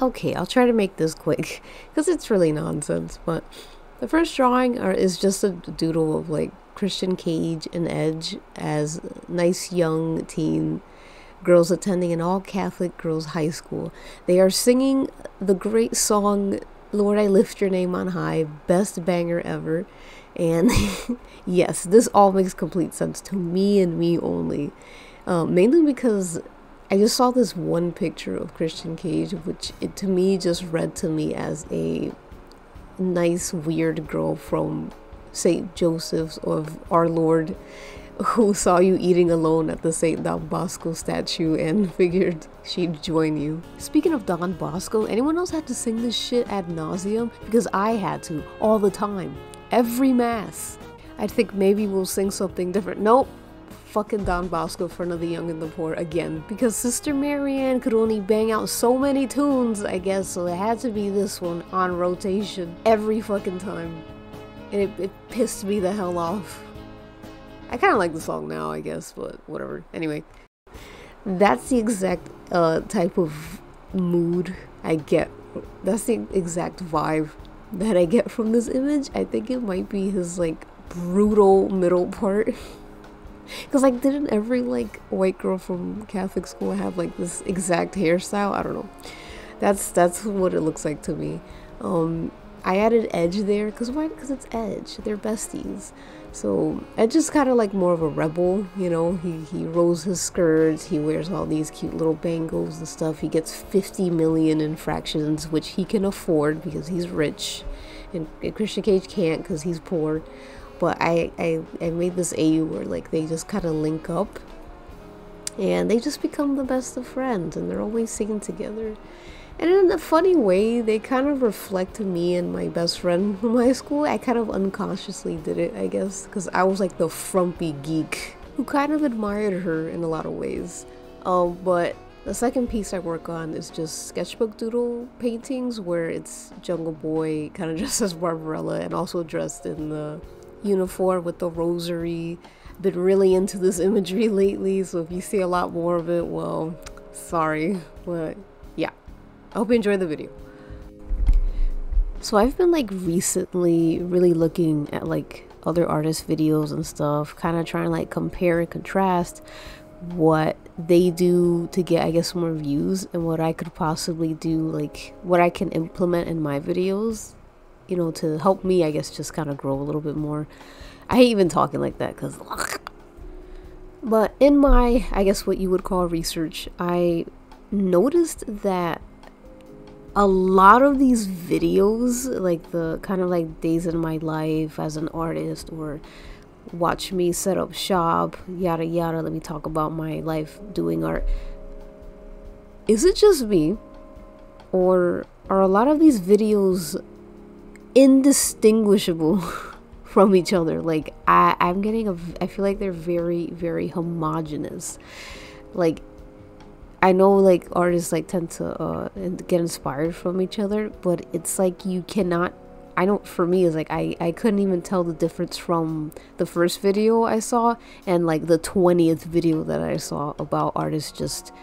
okay, I'll try to make this quick because it's really nonsense. But the first drawing is just a doodle of like Christian Cage and Edge as nice young teen girls attending an all-Catholic girls' high school. They are singing the great song, Lord, I Lift Your Name on High, best banger ever. And yes, this all makes complete sense to me and me only. Mainly because I just saw this one picture of Christian Cage, which to me just read to me as a nice, weird girl from St. Joseph's of Our Lord, who saw you eating alone at the St. Don Bosco statue and figured she'd join you. Speaking of Don Bosco, anyone else had to sing this shit ad nauseum? Because I had to, all the time. Every mass. I think maybe we'll sing something different. Nope. Fucking Don Bosco in front of the young and the poor again. Because Sister Marianne could only bang out so many tunes, I guess, so it had to be this one on rotation every fucking time. And it pissed me the hell off. I kind of like the song now, I guess, but whatever. Anyway, that's the exact type of mood I get. That's the exact vibe that I get from this image. I think it might be his like brutal middle part. Because like didn't every like white girl from Catholic school have like this exact hairstyle? I don't know. That's what it looks like to me. I added Edge there because why? Because it's Edge. They're besties. So Edge is kind of like more of a rebel, you know. He rolls his skirts, he wears all these cute little bangles and stuff. He gets 50 million infractions, which he can afford because he's rich, and Christian Cage can't because he's poor. But I made this AU where like they just kind of link up, and they just become the best of friends, and they're always singing together. And in a funny way, they kind of reflect me and my best friend from high school. I kind of unconsciously did it, I guess, because I was like the frumpy geek who kind of admired her in a lot of ways. But the second piece I work on is just sketchbook doodle paintings where it's Jungle Boy kind of dressed as Barbarella and also dressed in the uniform with the rosary. Been really into this imagery lately, so if you see a lot more of it, well, sorry, but yeah. I hope you enjoyed the video. So I've been like recently really looking at like other artists' videos and stuff, kind of trying to like compare and contrast what they do to get, I guess, more views and what I could possibly do, like what I can implement in my videos, you know, to help me, I guess, just kind of grow a little bit more. I hate even talking like that because but in my, I guess what you would call research, I noticed that a lot of these videos, like the kind of like days in my life as an artist, or watch me set up shop, yada yada, let me talk about my life doing art. Is it just me, or are a lot of these videos indistinguishable from each other? Like I'm getting I feel like they're very, very homogenous. Like I know like artists like tend to get inspired from each other, but it's like you cannot, I know for me it's like I couldn't even tell the difference from the first video I saw and like the 20th video that I saw about artists just,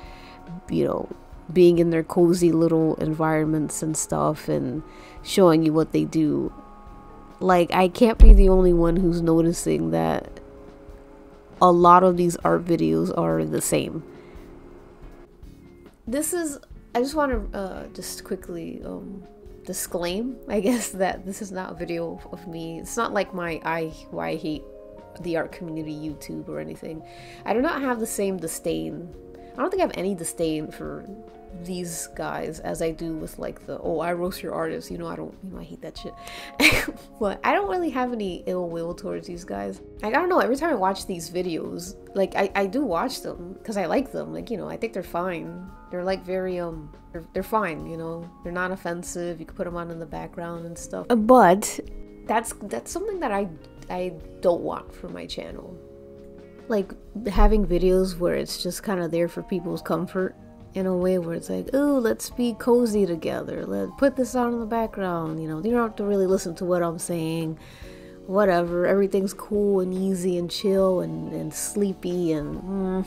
you know, being in their cozy little environments and stuff and showing you what they do. Like I can't be the only one who's noticing that a lot of these art videos are the same. This is, I just want to just quickly disclaim, I guess, that this is not a video of me. It's not like my why I hate the art community YouTube or anything. I do not have the same disdain. I don't think I have any disdain for these guys as I do with like the, oh, I roast your artists, you know, I hate that shit. But I don't really have any ill will towards these guys. Like, I don't know, every time I watch these videos, like I do watch them because I like them, like, you know, I think they're fine. They're like very they're fine, you know, they're not offensive, you can put them on in the background and stuff. But that's something that I don't want for my channel. Like having videos where it's just kind of there for people's comfort in a way where it's like, oh, let's be cozy together, let's put this on in the background, you know, you don't have to really listen to what I'm saying, whatever, everything's cool and easy and chill and sleepy and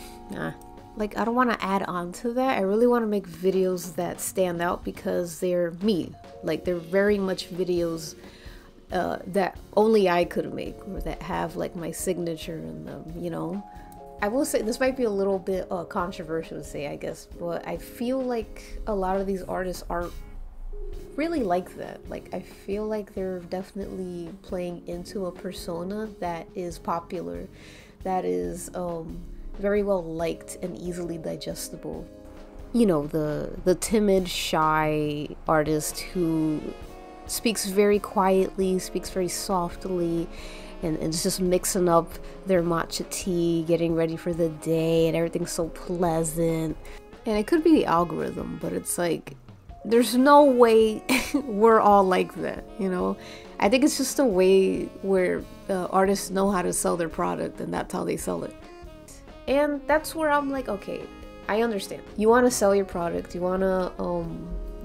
like, I don't want to add on to that. I really want to make videos that stand out because they're me. Like, they're very much videos that only I could make, or that have like my signature in them, you know. I will say this might be a little bit controversial to say, I guess, but I feel like a lot of these artists aren't really like that. Like, I feel like they're definitely playing into a persona that is popular, that is very well liked and easily digestible. You know, the timid, shy artist who speaks very quietly, speaks very softly, and it's just mixing up their matcha tea, getting ready for the day, and everything's so pleasant. And it could be the algorithm, but it's like, there's no way we're all like that, you know? I think it's just a way where artists know how to sell their product, and that's how they sell it. And that's where I'm like, okay, I understand. You want to sell your product, you want to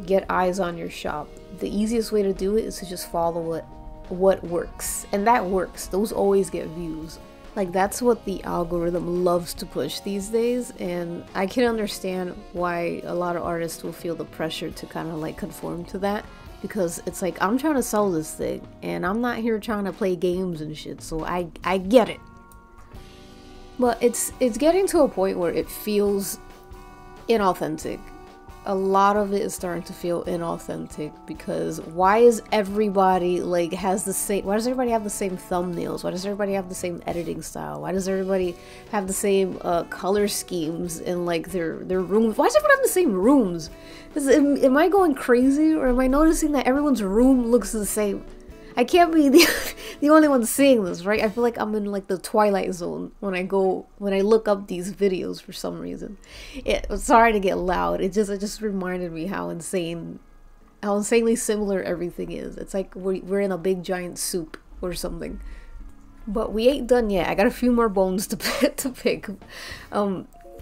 get eyes on your shop. The easiest way to do it is to just follow what works, and that works. Those always get views. Like, that's what the algorithm loves to push these days, and I can understand why a lot of artists will feel the pressure to kind of like conform to that, because it's like, I'm trying to sell this thing and I'm not here trying to play games and shit, so I get it. But it's getting to a point where it feels inauthentic. A lot of it is starting to feel inauthentic, because why is everybody like why does everybody have the same thumbnails? Why does everybody have the same editing style? Why does everybody have the same color schemes in like their rooms? Why does everyone have the same rooms? Am I going crazy, or am I noticing that everyone's room looks the same? I can't be the only one seeing this, right? I feel like I'm in like the Twilight Zone when I look up these videos for some reason. Sorry to get loud. It just reminded me how insanely similar everything is. It's like we're in a big giant soup or something. But we ain't done yet. I got a few more bones to pick.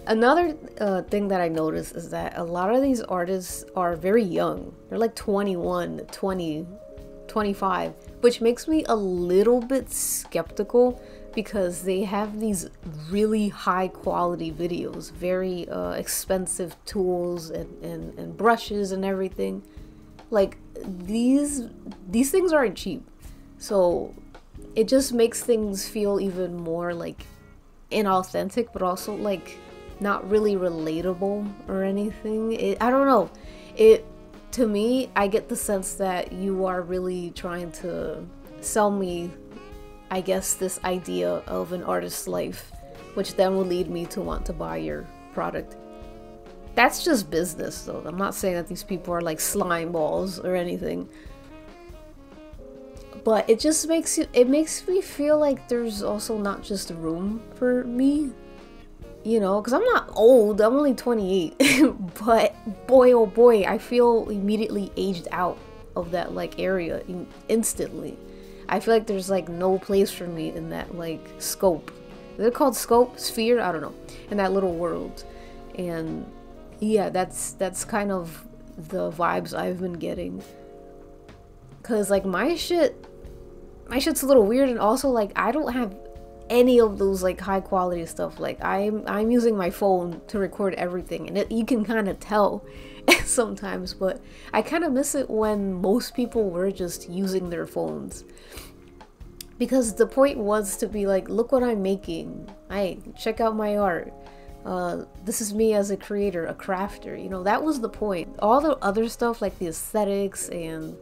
Another thing that I noticed is that a lot of these artists are very young. They're like 21, 20, 25, which makes me a little bit skeptical, because they have these really high quality videos, very expensive tools and brushes and everything. Like, these things aren't cheap, so it just makes things feel even more like inauthentic, but also like not really relatable or anything. I don't know, to me, I get the sense that you are really trying to sell me, I guess, this idea of an artist's life, which then will lead me to want to buy your product. That's just business, though. I'm not saying that these people are like slime balls or anything, but it just makes me feel like there's also not just room for me. You know, because I'm not old, I'm only 28, but boy oh boy, I feel immediately aged out of that like area instantly. I feel like there's like no place for me in that like scope. Is it called scope? Sphere? I don't know. In that little world. And yeah, that's kind of the vibes I've been getting. Cause like my shit's a little weird, and also like I don't have any of those like high quality stuff. Like I'm using my phone to record everything, and you can kind of tell sometimes, but I kind of miss it when most people were just using their phones, because the point was to be like, look what I'm making, check out my art, this is me as a creator, a crafter, you know. That was the point. All the other stuff, like the aesthetics and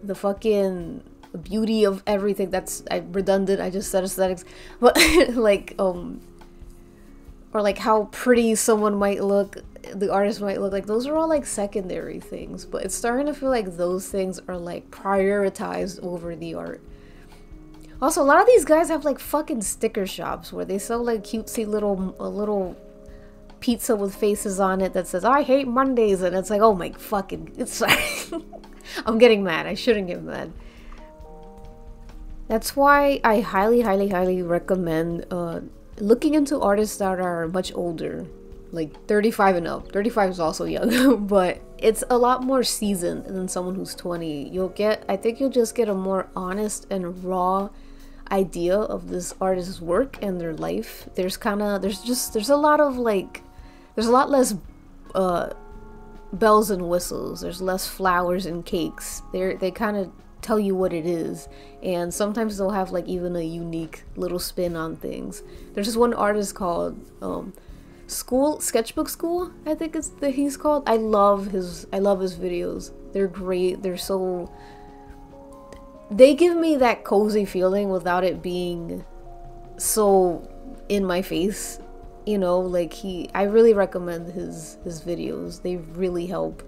the fucking beauty of everything, that's redundant, I just said aesthetics, but like or like how pretty someone might look, the artist might look, like those are all like secondary things. But it's starting to feel like those things are like prioritized over the art. Also, a lot of these guys have like fucking sticker shops where they sell like cutesy little pizza with faces on it that says "I hate Mondays," and it's like, oh my fucking, it's I'm getting mad. I shouldn't get mad. That's why I highly recommend looking into artists that are much older, like 35 and up. 35 is also young, but it's a lot more seasoned than someone who's 20. I think you'll just get a more honest and raw idea of this artist's work and their life. There's a lot of like there's a lot less bells and whistles. There's less flowers and cakes. They kind of tell you what it is, and sometimes they'll have like even a unique little spin on things. There's this one artist called Sketchbook School, I think it's that he's called. I love his videos. They're great. They give me that cozy feeling without it being so in my face, you know. Like I really recommend his videos. They really help.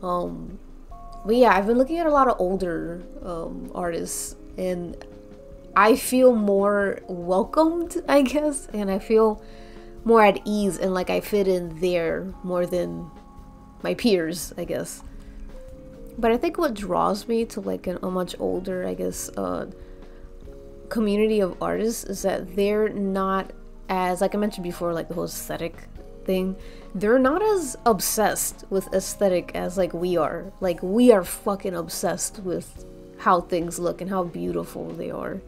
But yeah, I've been looking at a lot of older artists, and I feel more welcomed, I guess, and I feel more at ease, and like I fit in there more than my peers, I guess. But I think what draws me to like a much older, I guess, community of artists is that they're not as, like I mentioned before, like the whole aesthetic thing, they're not as obsessed with aesthetic as like we are. Like we are fucking obsessed with how things look and how beautiful they are.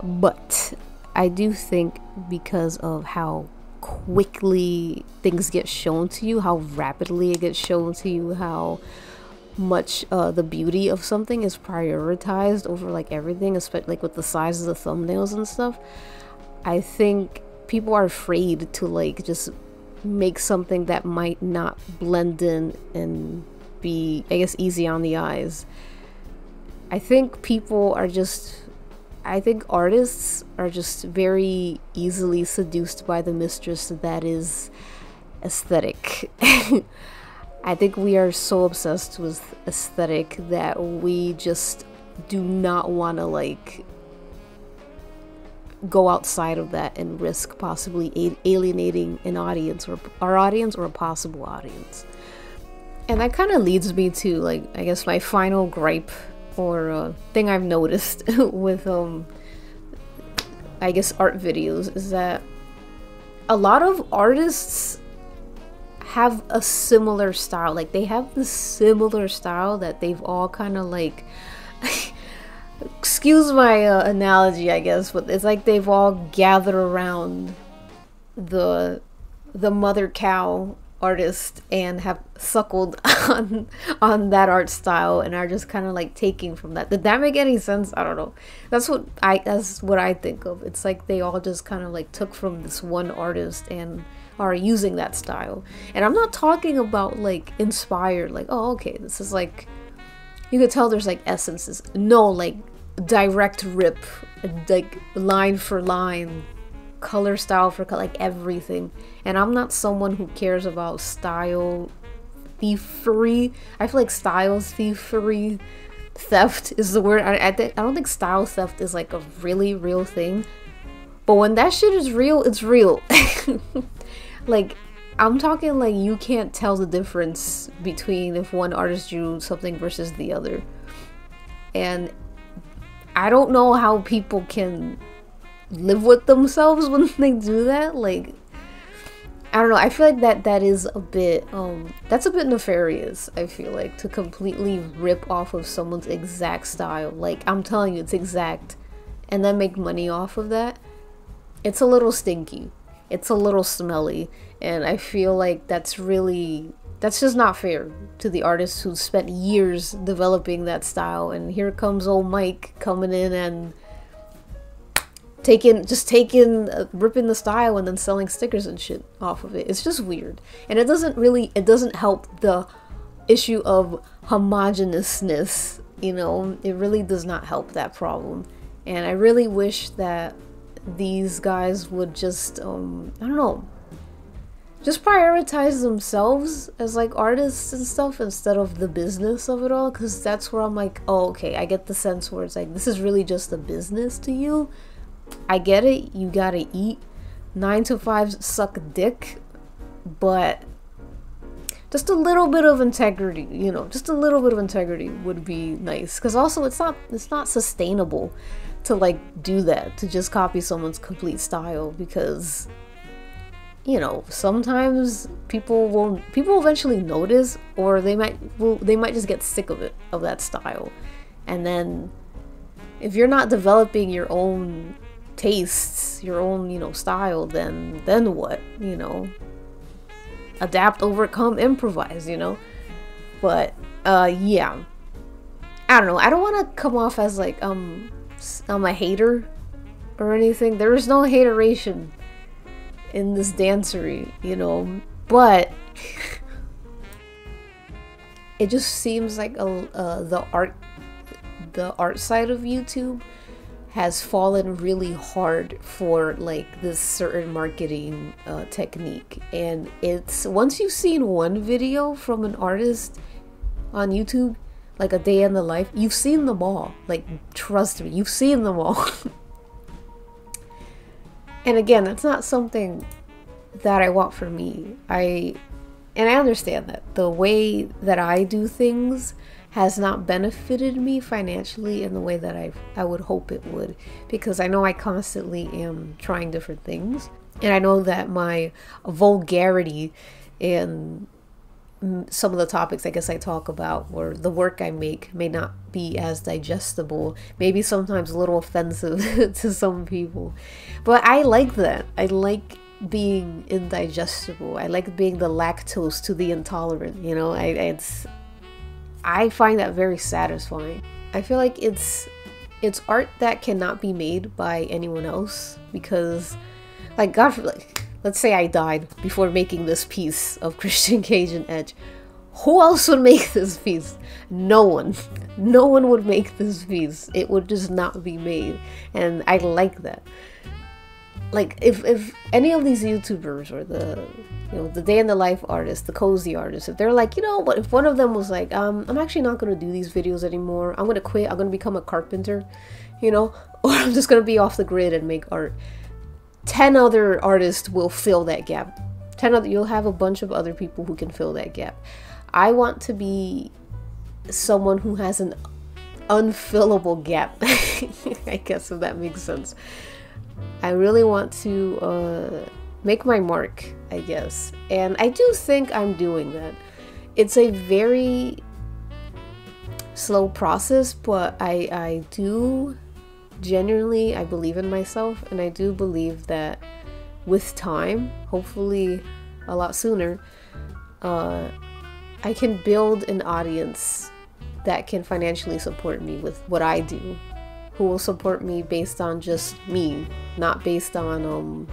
But I do think because of how quickly things get shown to you, how rapidly it gets shown to you, how much the beauty of something is prioritized over like everything, especially like with the size of the thumbnails and stuff, I think people are afraid to like just make something that might not blend in and be, I guess, easy on the eyes. I think artists are just very easily seduced by the mistress that is aesthetic. I think we are so obsessed with aesthetic that we just do not want to like go outside of that and risk possibly alienating an audience, or our audience, or a possible audience. And that kind of leads me to like, I guess, my final gripe or thing I've noticed with I guess art videos is that a lot of artists have a similar style. Like they have this similar style that they've all kind of like excuse my analogy, I guess, but it's like they've all gathered around the mother cow artist and have suckled on that art style and are just kind of like taking from that. Did that make any sense? I don't know. That's what I think of. It's like they all just kind of like took from this one artist and are using that style. And I'm not talking about like inspired, like, oh okay, this is like, you could tell there's like essences. No, like direct rip, like line for line, color style for color, like everything. And I'm not someone who cares about style thievery. I feel like style thievery, theft is the word. I don't think style theft is like a really real thing, but when that shit is real, it's real. Like I'm talking like you can't tell the difference between if one artist drew something versus the other. And I don't know how people can live with themselves when they do that. Like, I don't know, I feel like that is a bit that's a bit nefarious, I feel like, to completely rip off of someone's exact style. Like, I'm telling you, it's exact, and then make money off of that. It's a little stinky, it's a little smelly, and I feel like that's just not fair to the artists who spent years developing that style. And here comes old Mike coming in and ripping the style and then selling stickers and shit off of it. It's just weird, and it doesn't help the issue of homogeneousness, you know. It really does not help that problem. And I really wish that these guys would just I don't know, just prioritize themselves as like artists and stuff instead of the business of it all, because that's where I'm like, oh okay, I get the sense where it's like, this is really just a business to you. I get it, you gotta eat, 9 to 5 suck dick, but just a little bit of integrity, you know, just a little bit of integrity would be nice. Because also it's not sustainable to like do that, to just copy someone's complete style, because, you know, sometimes people eventually notice, or they might just get sick of it, of that style. And then if you're not developing your own tastes, your own, you know, style, then what, you know? adapt, overcome, improvise, you know? But yeah, I don't know. I don't want to come off as like I'm a hater or anything. There is no hateration in this dancery, you know, but it just seems like the art side of YouTube has fallen really hard for like this certain marketing technique. And it's, once you've seen one video from an artist on YouTube, like a day in the life, you've seen them all. Like, trust me, you've seen them all. And again, that's not something that I want for me. And I understand that the way that I do things has not benefited me financially in the way that I would hope it would, because I know I constantly am trying different things, and I know that my vulgarity in some of the topics I guess I talk about, or the work I make, may not be as digestible, maybe sometimes a little offensive to some people, but I like that. I like being indigestible. I like being the lactose to the intolerant, you know. I find that very satisfying. I feel like it's art that cannot be made by anyone else, because like, God, like, let's say I died before making this piece of Christian Cage and Edge. Who else would make this piece? No one. No one would make this piece. It would just not be made. And I like that. Like, if any of these YouTubers or the, you know, the day in the life artists, the cozy artists, if they're like, you know, but if one of them was like, I'm actually not going to do these videos anymore, I'm going to quit, I'm going to become a carpenter, you know, or I'm just going to be off the grid and make art, 10 other artists will fill that gap. You'll have a bunch of other people who can fill that gap. I want to be someone who has an unfillable gap. I guess, if that makes sense. I really want to make my mark, I guess. And I do think I'm doing that. It's a very slow process, but I do genuinely, I believe in myself, and I do believe that with time, hopefully a lot sooner, I can build an audience that can financially support me with what I do, who will support me based on just me, not based on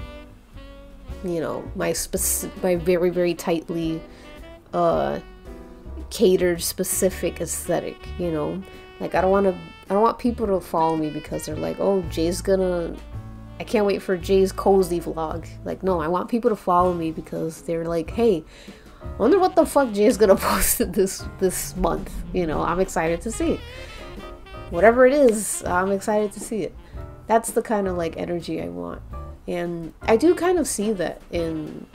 you know, my very, very tightly catered specific aesthetic, you know. Like, I don't want people to follow me because they're like, oh, I can't wait for Jay's cozy vlog. Like, no, I want people to follow me because they're like, hey, I wonder what the fuck Jay's gonna post this month. You know, I'm excited to see it. Whatever it is, I'm excited to see it. That's the kind of like energy I want. And I do kind of see that in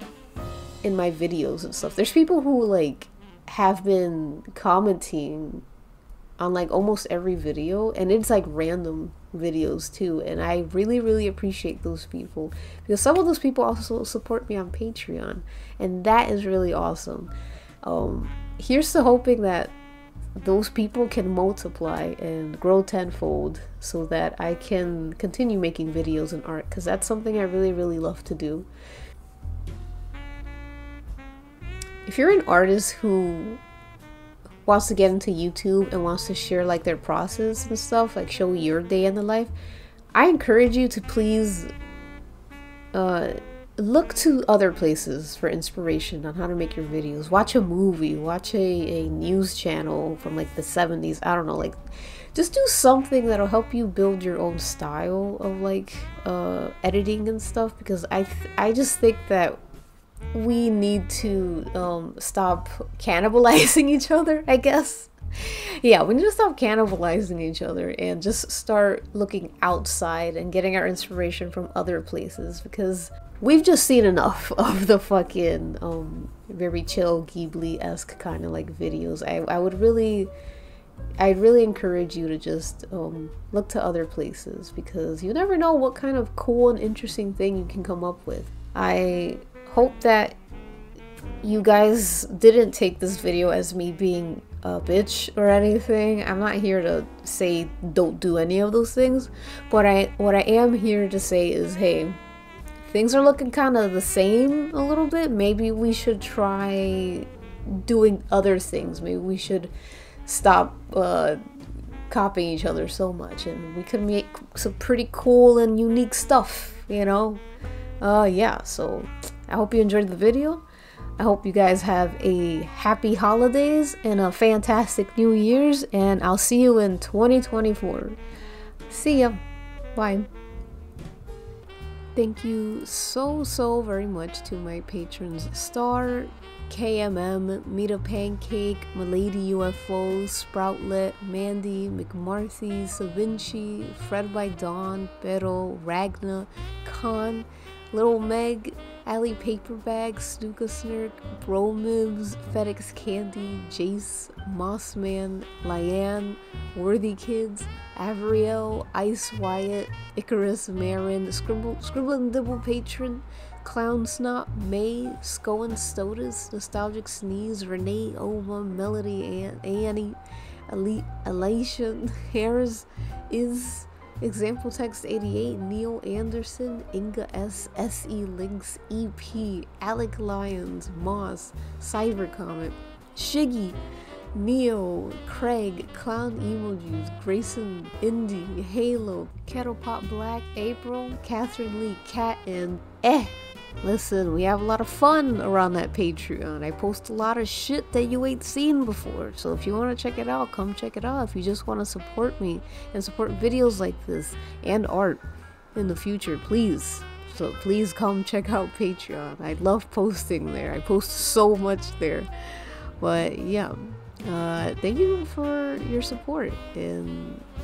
my videos and stuff. There's people who like have been commenting on like almost every video, and it's like random videos too, and I really, really appreciate those people, because some of those people also support me on Patreon, and that is really awesome. Here's to hoping that those people can multiply and grow tenfold so that I can continue making videos and art, because that's something I really, really love to do. If you're an artist who wants to get into YouTube and wants to share like their process and stuff, like show your day in the life, I encourage you to please look to other places for inspiration on how to make your videos. Watch a movie, watch a news channel from like the 70s, I don't know, like just do something that'll help you build your own style of like editing and stuff, because I just think that we need to stop cannibalizing each other, I guess. Yeah, we need to stop cannibalizing each other and just start looking outside and getting our inspiration from other places, because we've just seen enough of the fucking very chill Ghibli-esque kind of like videos. I'd really encourage you to just look to other places, because you never know what kind of cool and interesting thing you can come up with. I hope that you guys didn't take this video as me being a bitch or anything. I'm not here to say don't do any of those things, but what I am here to say is, hey, things are looking kind of the same a little bit. Maybe we should try doing other things. Maybe we should stop copying each other so much, and we could make some pretty cool and unique stuff, you know? Yeah, so I hope you enjoyed the video. I hope you guys have a happy holidays and a fantastic New Year's, and I'll see you in 2024. See ya. Bye. Thank you so very much to my patrons Star, KMM, Mita Pancake, Milady UFO, Sproutlet, Mandy, McMarthy, Savinci, Fred by Dawn, Pero, Ragna, Khan, Little Meg, Ali Paperbag, Snooka Snurk, Bromibs, FedEx Candy, Jace, Mossman, Lyanne, Worthy Kids, Avriel, Ice Wyatt, Icarus, Marin, Scribbling Dibble Patron, Clown Snot, May, Scoen Stotus, Nostalgic Sneeze, Renee, Oma, Melody, Annie, Elation, Harris, Is, Example Text 88, Neil Anderson, Inga S, SE Links, EP, Alec Lyons, Moss, Cyber Comet, Shiggy, Neo, Craig, Clown Emojis, Grayson, Indy, Halo, Kettle Pop Black, April, Catherine Lee, Cat, and Listen, we have a lot of fun around that Patreon. I post a lot of shit that you ain't seen before. So if you want to check it out, come check it out. If you just want to support me and support videos like this and art in the future, please. So please come check out Patreon. I love posting there. I post so much there. But yeah, thank you for your support.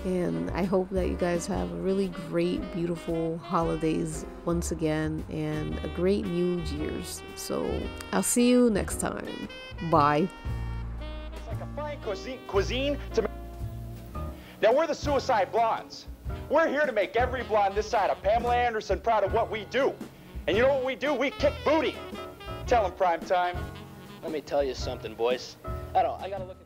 And I hope that you guys have a really great, beautiful holidays once again, and a great New Year's. So I'll see you next time. Bye. It's like a fine cuisine to... Now we're the Suicide Blondes. We're here to make every blonde this side of Pamela Anderson proud of what we do. And you know what we do? We kick booty. Tell them, Prime Time. Let me tell you something, boys. I gotta look.